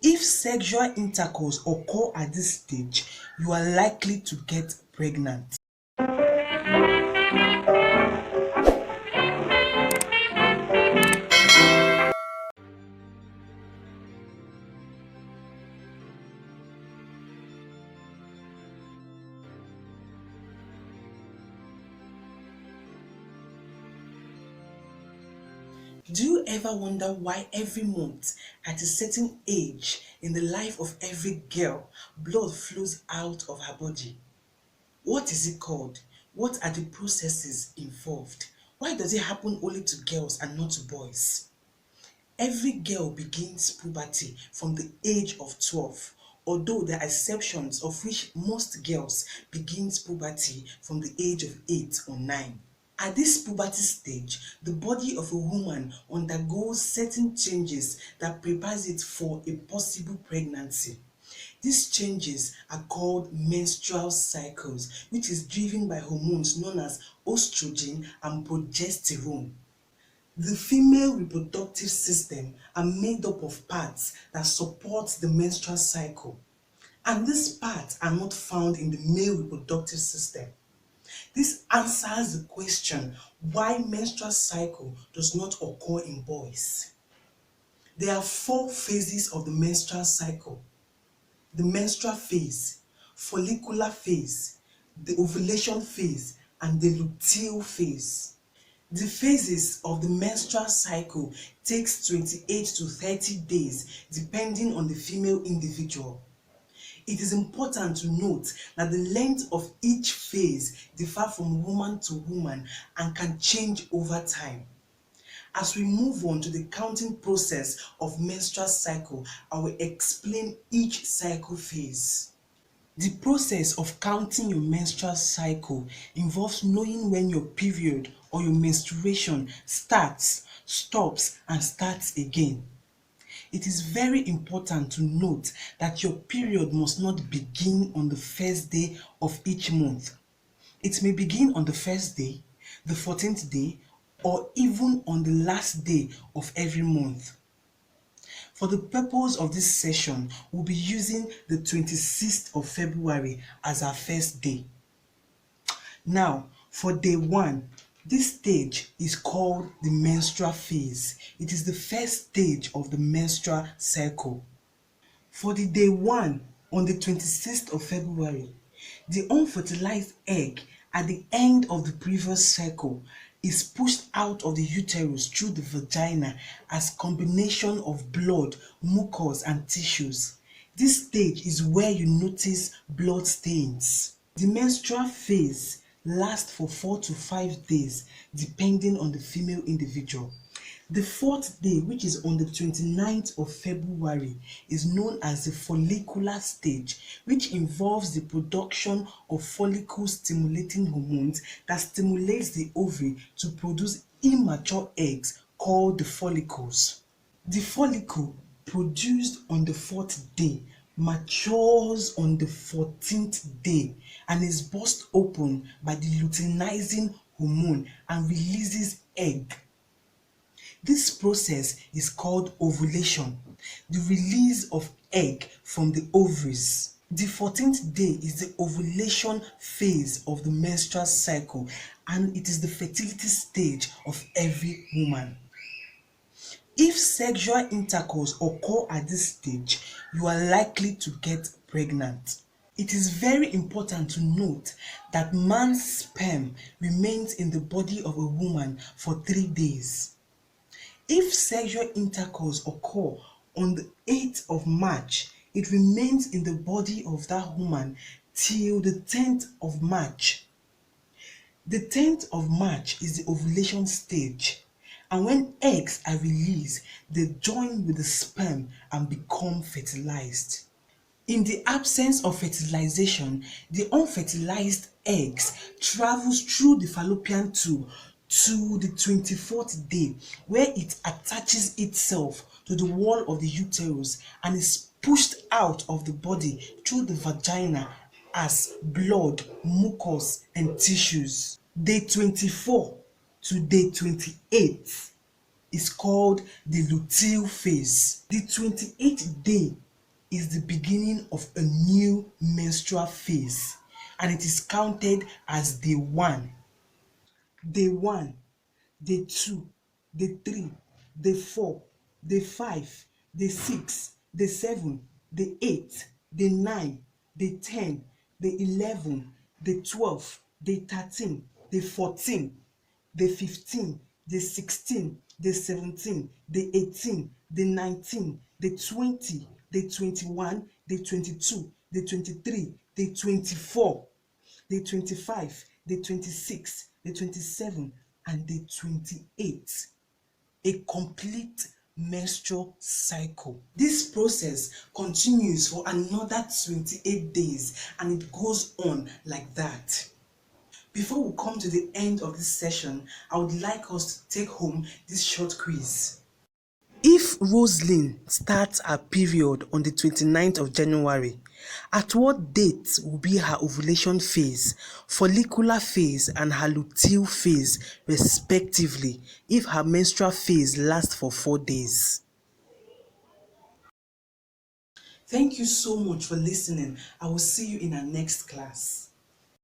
If sexual intercourse occurs at this stage, you are likely to get pregnant. Do you ever wonder why every month at a certain age in the life of every girl, blood flows out of her body? What is it called? What are the processes involved? Why does it happen only to girls and not to boys? Every girl begins puberty from the age of 12, although there are exceptions of which most girls begins puberty from the age of 8 or 9. At this puberty stage, the body of a woman undergoes certain changes that prepares it for a possible pregnancy. These changes are called menstrual cycles, which is driven by hormones known as estrogen and progesterone. The female reproductive system are made up of parts that support the menstrual cycle, and these parts are not found in the male reproductive system. This answers the question why menstrual cycle does not occur in boys. There are 4 phases of the menstrual cycle: the menstrual phase, follicular phase, the ovulation phase, and the luteal phase. The phases of the menstrual cycle takes 28 to 30 days depending on the female individual. It is important to note that the length of each phase differs from woman to woman and can change over time. As we move on to the counting process of menstrual cycle, I will explain each cycle phase. The process of counting your menstrual cycle involves knowing when your period or your menstruation starts, stops, and starts again. It is very important to note that your period must not begin on the first day of each month. It may begin on the first day, the 14th day, or even on the last day of every month. For the purpose of this session, we'll be using the 26th of February as our first day. Now, for day 1, this stage is called the menstrual phase. It is the first stage of the menstrual cycle. For the day 1 on the 26th of February, the unfertilized egg at the end of the previous cycle is pushed out of the uterus through the vagina as combination of blood, mucus, and tissues. This stage is where you notice blood stains. The menstrual phase lasts for 4 to 5 days depending on the female individual. The 4th day, which is on the 29th of February, is known as the follicular stage, which involves the production of follicle-stimulating hormones that stimulates the ovary to produce immature eggs called the follicles. The follicle, produced on the 4th day, matures on the 14th day and is burst open by the luteinizing hormone and releases egg. This process is called ovulation, the release of egg from the ovaries. The 14th day is the ovulation phase of the menstrual cycle, and it is the fertility stage of every woman. If sexual intercourse occurs at this stage, you are likely to get pregnant. It is very important to note that man's sperm remains in the body of a woman for 3 days. If sexual intercourse occurs on the 8th of March, it remains in the body of that woman till the 10th of March. The 10th of March is the ovulation stage, and when eggs are released, they join with the sperm and become fertilized. In the absence of fertilization, the unfertilized eggs travels through the fallopian tube to the 24th day, where it attaches itself to the wall of the uterus and is pushed out of the body through the vagina as blood, mucus, and tissues. Day 24 to day 28 is called the luteal phase. The 28th day is the beginning of a new menstrual phase, and it is counted as day 1. Day 1, day 2, day 3, day 4, day 5, day 6, day 7, day 8, day 9, day 10, day 11, day 12, day 13, day 14, day 15, day 16, day 17, day 18, day 19, day 20, day 21, day 22, day 23, day 24, day 25, day 26, day 27, and day 28. A complete menstrual cycle. This process continues for another 28 days and it goes on like that. Before we come to the end of this session, I would like us to take home this short quiz. If Roslyn starts her period on the 29th of January, at what date will be her ovulation phase, follicular phase, and her luteal phase, respectively, if her menstrual phase lasts for 4 days? Thank you so much for listening. I will see you in our next class.